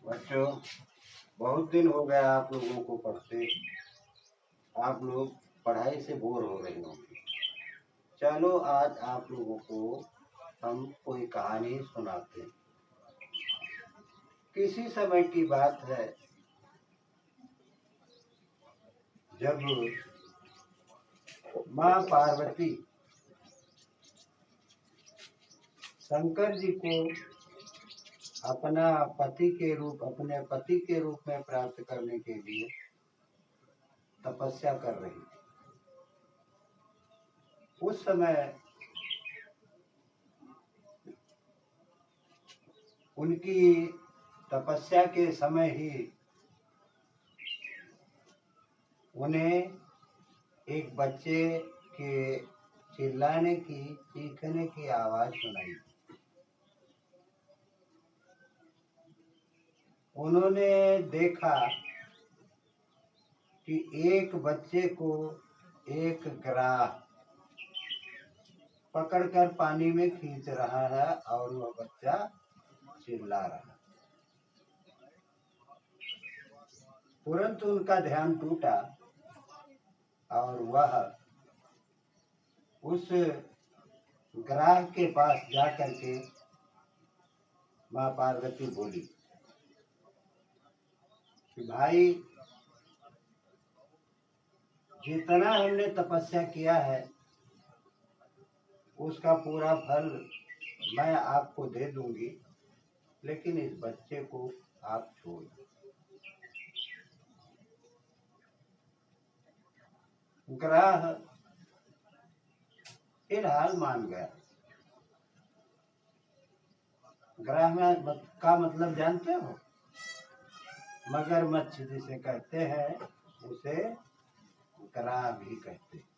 बच्चों, बहुत दिन हो गया आप लोगों को पढ़ते। आप लोग पढ़ाई से बोर हो रहे होंगे। चलो आज आप लोगों को हम कोई कहानी सुनाते हैं। किसी समय की बात है जब माँ पार्वती शंकर जी को अपने पति के रूप में प्राप्त करने के लिए तपस्या कर रही थी। उस समय उनकी तपस्या के समय ही उन्हें एक बच्चे के चिल्लाने की, चीखने की आवाज सुनाई। उन्होंने देखा कि एक बच्चे को एक ग्राह पकड़कर पानी में खींच रहा है और वह बच्चा चिल्ला रहा है। तुरंत उनका ध्यान टूटा और वह उस ग्राह के पास जाकर के माँ पार्वती बोली कि भाई, जितना हमने तपस्या किया है उसका पूरा फल मैं आपको दे दूंगी, लेकिन इस बच्चे को आप छोड़ दो। ग्राह फिलहाल मान गया। ग्राह का मतलब जानते हो? मगरमच्छ जिसे कहते हैं उसे ग्राह भी कहते हैं।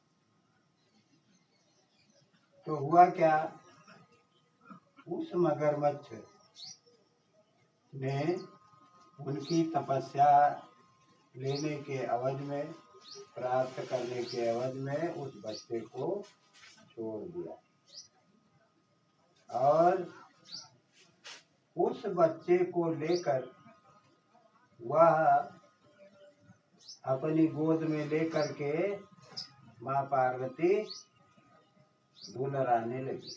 तो हुआ क्या, उस मगरमच्छ ने उनकी तपस्या लेने के एवज में, प्राप्त करने के एवज में उस बच्चे को छोड़ दिया और उस बच्चे को लेकर वह अपनी गोद में लेकर के माँ पार्वती दुलराने लगी।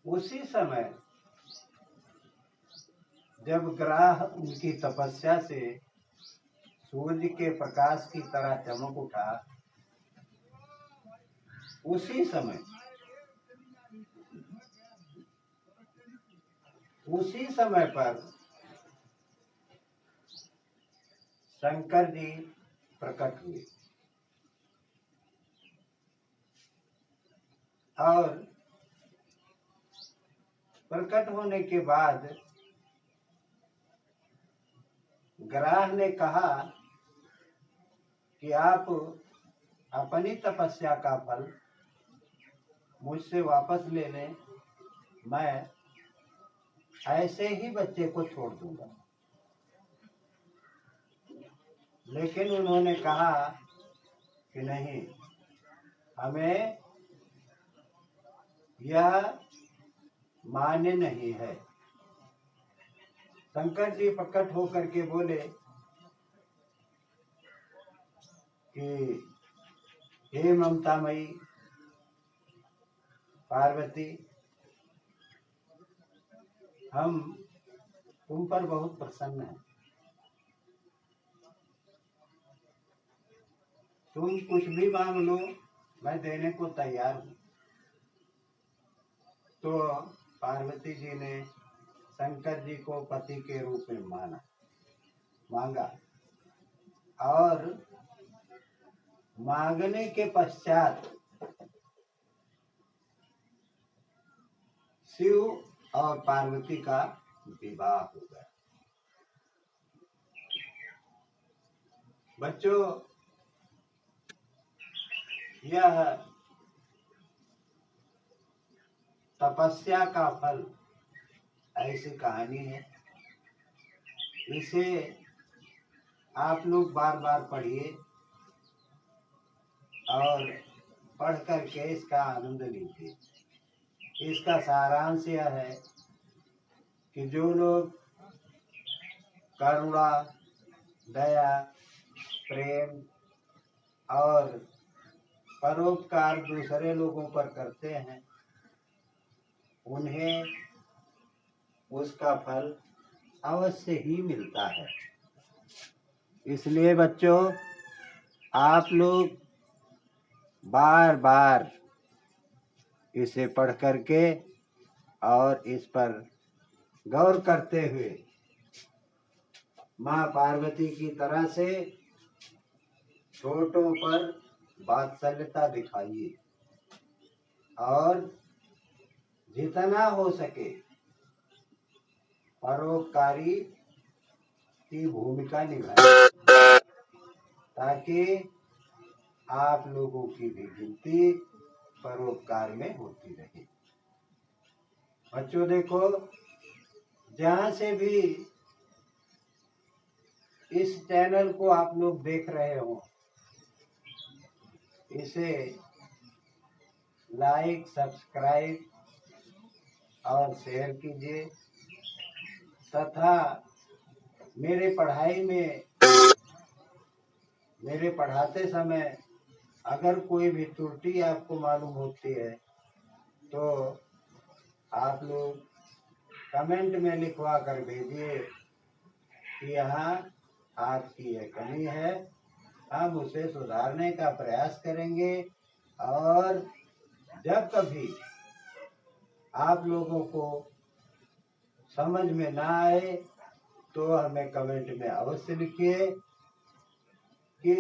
उसी समय जब ग्राह उनकी तपस्या से सूर्य के प्रकाश की तरह चमक उठा, उसी समय पर शंकर जी प्रकट हुए और प्रकट होने के बाद ग्राह ने कहा कि आप अपनी तपस्या का फल मुझसे वापस ले लें, मैं ऐसे ही बच्चे को छोड़ दूंगा। लेकिन उन्होंने कहा कि नहीं, हमें यह मान्य नहीं है। शंकर जी प्रकट होकर के बोले कि हे ममतामयी पार्वती, हम तुम पर बहुत प्रसन्न हैं। तुम कुछ भी मांग लो, मैं देने को तैयार हूँ। तो पार्वती जी ने शंकर जी को पति के रूप में मांगा और मांगने के पश्चात शिव और पार्वती का विवाह हो गया। बच्चों, यह तपस्या का फल ऐसी कहानी है। इसे आप लोग बार बार पढ़िए और पढ़ करके इसका आनंद लीजिए। इसका सारांश यह है कि जो लोग करुणा, दया, प्रेम और परोपकार दूसरे लोगों पर करते हैं, उन्हें उसका फल अवश्य ही मिलता है। इसलिए बच्चों, आप लोग बार बार इसे पढ़ करके और इस पर गौर करते हुए माँ पार्वती की तरह से छोटों पर वात्सल्यता दिखाइए और जितना हो सके परोपकारी की भूमिका निभाइए, ताकि आप लोगों की भी गिनती परोपकार में होती रहे। बच्चों देखो, जहाँ से भी इस चैनल को आप लोग देख रहे हो, इसे लाइक, सब्सक्राइब और शेयर कीजिए तथा मेरे पढ़ाते समय अगर कोई भी त्रुटि आपको मालूम होती है तो आप लोग कमेंट में लिखवा कर भेजिए कि यहाँ आपकी यह कमी है, हम उसे सुधारने का प्रयास करेंगे। और जब कभी आप लोगों को समझ में ना आए तो हमें कमेंट में अवश्य लिखिए कि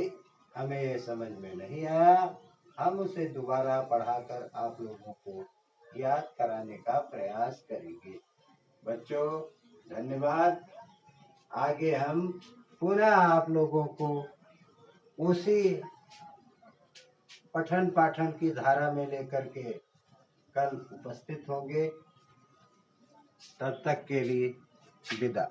हमें ये समझ में नहीं आया, हम उसे दोबारा पढ़ाकर आप लोगों को याद कराने का प्रयास करेंगे। बच्चों धन्यवाद। आगे हम पुनः आप लोगों को उसी पठन पाठन की धारा में लेकर के कल उपस्थित होंगे। तब तक के लिए विदा।